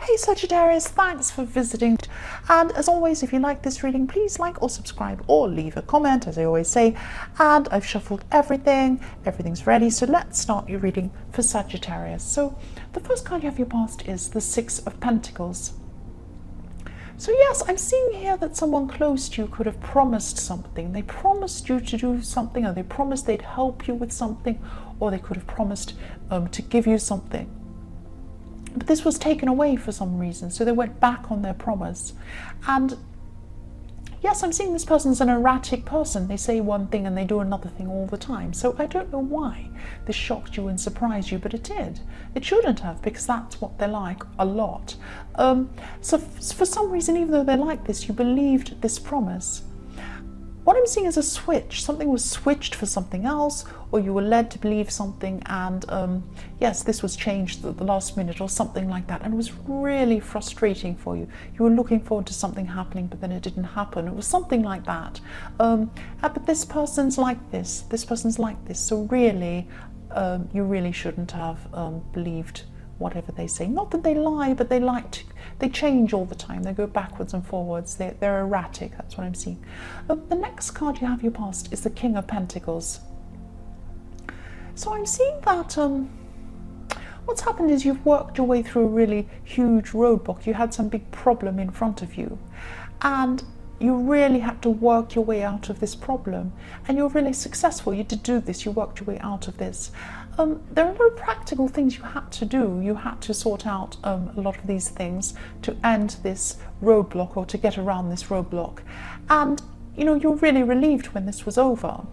Hey Sagittarius, thanks for visiting. And as always, if you like this reading, please like or subscribe or leave a comment, as I always say. And I've shuffled everything, everything's ready. So let's start your reading for Sagittarius. So the first card you have your past is the Six of Pentacles. So yes, I'm seeing here that someone close to you could have promised something. They promised you to do something, or they promised they'd help you with something, or they could have promised to give you something. But this was taken away for some reason, so they went back on their promise. And yes, I'm seeing this person's an erratic person. They say one thing and they do another thing all the time. So I don't know why this shocked you and surprised you, but it did. It shouldn't have, because that's what they're like a lot. So for some reason, even though they're like this, you believed this promise. What I'm seeing is a switch. Something was switched for something else, or you were led to believe something, and yes, this was changed at the last minute or something like that, and it was really frustrating for you. You were looking forward to something happening, but then it didn't happen. It was something like that. But this person's like this. This person's like this. So really, you really shouldn't have believed whatever they say. Not that they lie, but they change all the time. They go backwards and forwards. They're erratic. That's what I'm seeing. The next card you have your past is the King of Pentacles. So I'm seeing that what's happened is you've worked your way through a really huge roadblock. You had some big problem in front of you, and you really had to work your way out of this problem, and you're really successful. You did do this. You worked your way out of this. There are a lot of practical things you had to do. You had to sort out a lot of these things to end this roadblock, or to get around this roadblock. And you're really relieved when this was over.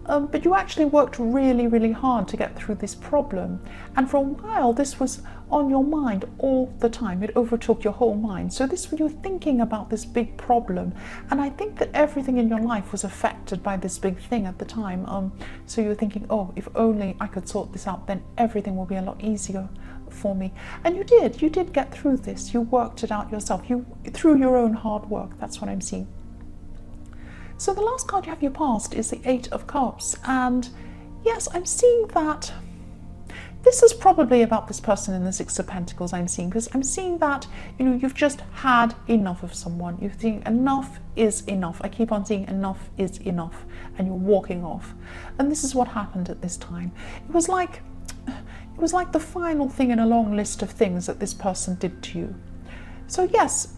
But you actually worked really, really hard to get through this problem. And for a while, this was on your mind all the time. It overtook your whole mind. So you were thinking about this big problem. And I think that everything in your life was affected by this big thing at the time. So you were thinking, oh, if only I could sort this out, then everything will be a lot easier for me. And you did get through this. You worked it out yourself. Through your own hard work. That's what I'm seeing. So the last card you have your past is the Eight of Cups. And yes, I'm seeing that this is probably about this person in the Six of Pentacles. I'm seeing, because I'm seeing that you've just had enough of someone. You're thinking enough is enough. I keep on seeing enough is enough, and you're walking off. And this is what happened at this time. It was like the final thing in a long list of things that this person did to you. So yes,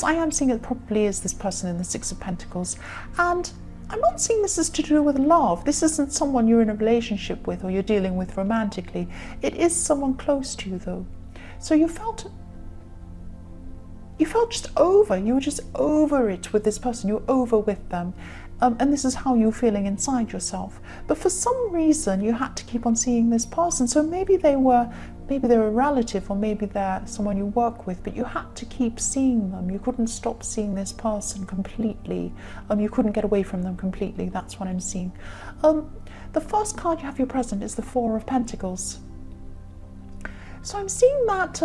I am seeing it probably is this person in the Six of Pentacles. And I'm not seeing this as to do with love. This isn't someone you're in a relationship with or you're dealing with romantically. It is someone close to you, though. So you felt just over. You were just over it with this person. You were over with them. And this is how you're feeling inside yourself. But for some reason, you had to keep on seeing this person. So maybe they're a relative, or maybe they're someone you work with, but you had to keep seeing them. You couldn't stop seeing this person completely. You couldn't get away from them completely. That's what I'm seeing. The first card you have your present is the Four of Pentacles. So I'm seeing that,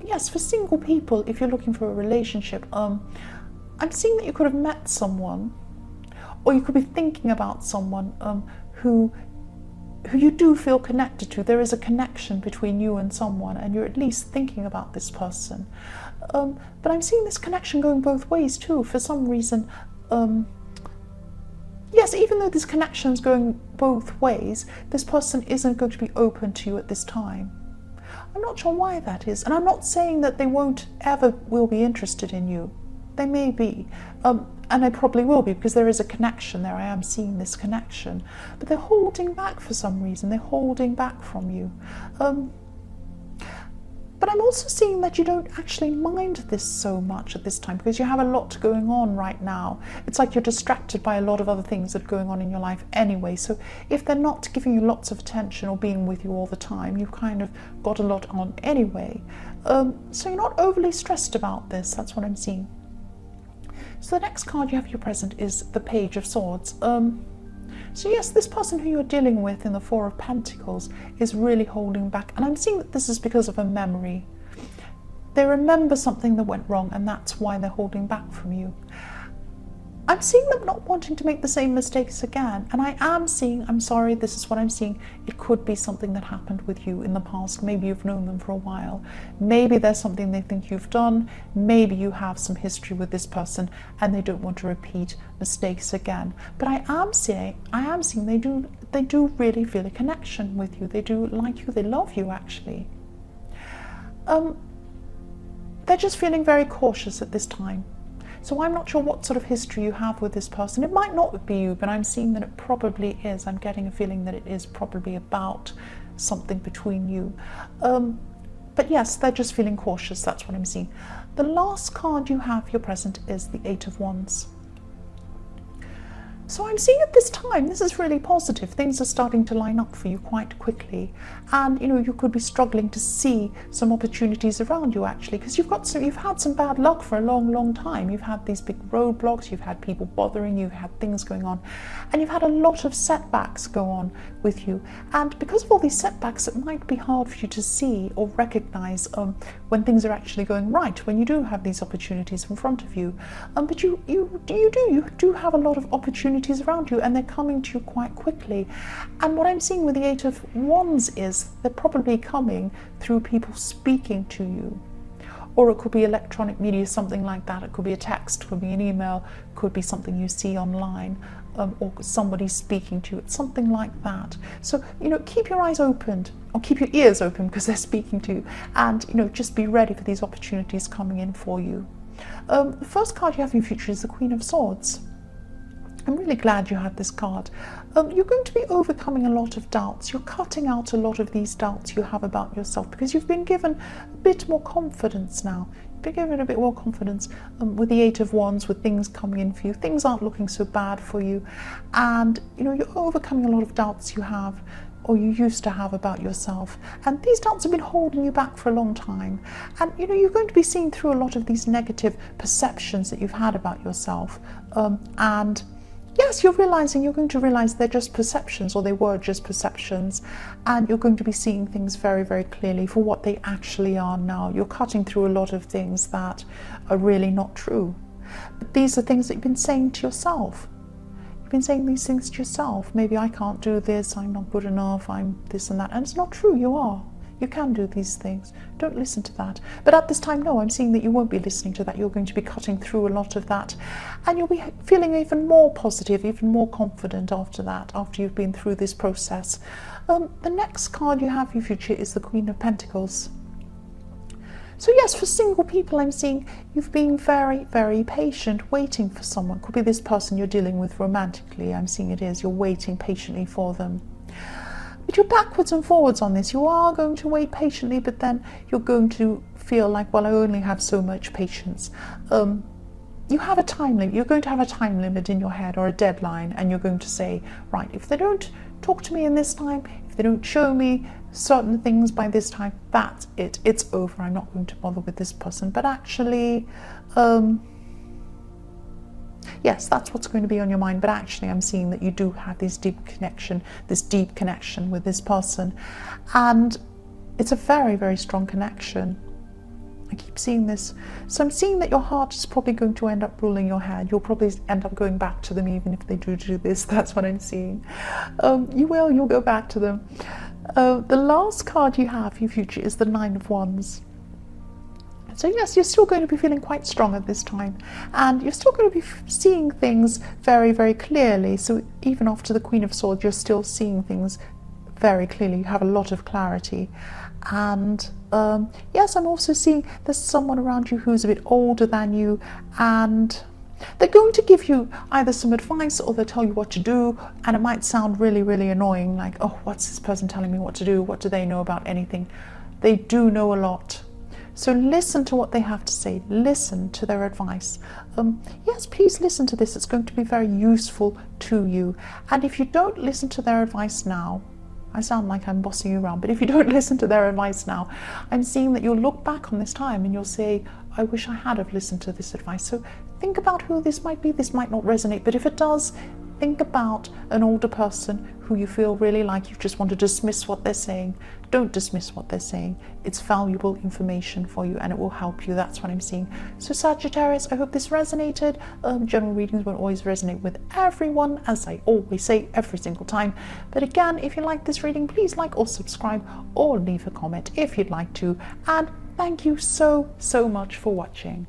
yes, for single people, if you're looking for a relationship, I'm seeing that you could have met someone, or you could be thinking about someone who you do feel connected to. There is a connection between you and someone, and you're at least thinking about this person. But I'm seeing this connection going both ways too. For some reason, yes, even though this connection is going both ways, this person isn't going to be open to you at this time. I'm not sure why that is, and I'm not saying that they won't ever will be interested in you. They may be, and they probably will be, because there is a connection there. I am seeing this connection, but they're holding back for some reason. They're holding back from you. But I'm also seeing that you don't actually mind this so much at this time, because you have a lot going on right now. It's like you're distracted by a lot of other things that are going on in your life anyway. So if they're not giving you lots of attention or being with you all the time, you've kind of got a lot on anyway. So you're not overly stressed about this. That's what I'm seeing. So the next card you have your present is the Page of Swords. So yes, this person who you're dealing with in the Four of Pentacles is really holding back. And I'm seeing that this is because of a memory. They remember something that went wrong, and that's why they're holding back from you. I'm seeing them not wanting to make the same mistakes again. And I am seeing, I'm sorry, this is what I'm seeing. It could be something that happened with you in the past. Maybe you've known them for a while. Maybe there's something they think you've done. Maybe you have some history with this person and they don't want to repeat mistakes again. But I am seeing they do really feel a connection with you. They do like you. They love you, actually. They're just feeling very cautious at this time. So I'm not sure what sort of history you have with this person. It might not be you, but I'm seeing that it probably is. I'm getting a feeling that it is probably about something between you. But yes, they're just feeling cautious. That's what I'm seeing. The last card you have, your present, is the Eight of Wands. So I'm seeing at this time, this is really positive. Things are starting to line up for you quite quickly. And, you know, you could be struggling to see some opportunities around you, actually, because you've had some bad luck for a long, long time. You've had these big roadblocks, you've had people bothering you, you've had things going on, and you've had a lot of setbacks go on with you. And because of all these setbacks, it might be hard for you to see or recognize when things are actually going right, when you do have these opportunities in front of you. But you do have a lot of opportunities around you, and they're coming to you quite quickly. And what I'm seeing with the Eight of Wands is they're probably coming through people speaking to you, or it could be electronic media, something like that. It could be a text, could be an email, could be something you see online, or somebody speaking to you. It's something like that. So, you know, keep your eyes open, or keep your ears open, because they're speaking to you, and, you know, just be ready for these opportunities coming in for you. The first card you have in your future is the Queen of Swords. I'm really glad you had this card. You're going to be overcoming a lot of doubts. You're cutting out a lot of these doubts you have about yourself, because you've been given a bit more confidence now. You've been given a bit more confidence with the Eight of Wands, with things coming in for you. Things aren't looking so bad for you. And, you know, you're overcoming a lot of doubts you have, or you used to have, about yourself. And these doubts have been holding you back for a long time. And, you know, you're going to be seeing through a lot of these negative perceptions that you've had about yourself. And yes, you're going to realize they're just perceptions, or they were just perceptions, and you're going to be seeing things very, very clearly for what they actually are now. You're cutting through a lot of things that are really not true. But these are things that you've been saying to yourself. You've been saying these things to yourself. Maybe I can't do this, I'm not good enough, I'm this and that. And it's not true, you are. You can do these things. Don't listen to that. But at this time, no, I'm seeing that you won't be listening to that. You're going to be cutting through a lot of that. And you'll be feeling even more positive, even more confident after that, after you've been through this process. The next card you have in your future is the Queen of Pentacles. So yes, for single people, I'm seeing you've been very, very patient, waiting for someone. Could be this person you're dealing with romantically. I'm seeing it is. You're waiting patiently for them. But you're backwards and forwards on this. You are going to wait patiently, but then you're going to feel like, well, I only have so much patience. You have a time limit. You're going to have a time limit in your head, or a deadline, and you're going to say, right, if they don't talk to me in this time, if they don't show me certain things by this time, that's it. It's over. I'm not going to bother with this person. But actually, yes, that's what's going to be on your mind, but actually I'm seeing that you do have this deep connection with this person, and it's a very, very strong connection. I keep seeing this. So I'm seeing that your heart is probably going to end up ruling your head. You'll probably end up going back to them, even if they do this. That's what I'm seeing. You'll go back to them. The last card you have for your future is the Nine of Wands. So yes, you're still going to be feeling quite strong at this time, and you're still going to be seeing things very, very clearly. So even after the Queen of Swords, you're still seeing things very clearly. You have a lot of clarity. And yes, I'm also seeing there's someone around you who's a bit older than you, and they're going to give you either some advice, or they'll tell you what to do, and it might sound really, really annoying, like, oh, what's this person telling me what to do? What do they know about anything? They do know a lot. So listen to what they have to say. Listen to their advice. Yes, please listen to this. It's going to be very useful to you. And if you don't listen to their advice now, I sound like I'm bossing you around, but if you don't listen to their advice now, I'm seeing that you'll look back on this time and you'll say, I wish I had have listened to this advice. So think about who this might be. This might not resonate, but if it does, think about an older person who you feel really like you just want to dismiss what they're saying. Don't dismiss what they're saying. It's valuable information for you and it will help you. That's what I'm seeing. So Sagittarius, I hope this resonated. General readings won't always resonate with everyone, as I always say every single time. But again, if you like this reading, please like or subscribe or leave a comment if you'd like to. And thank you so much for watching.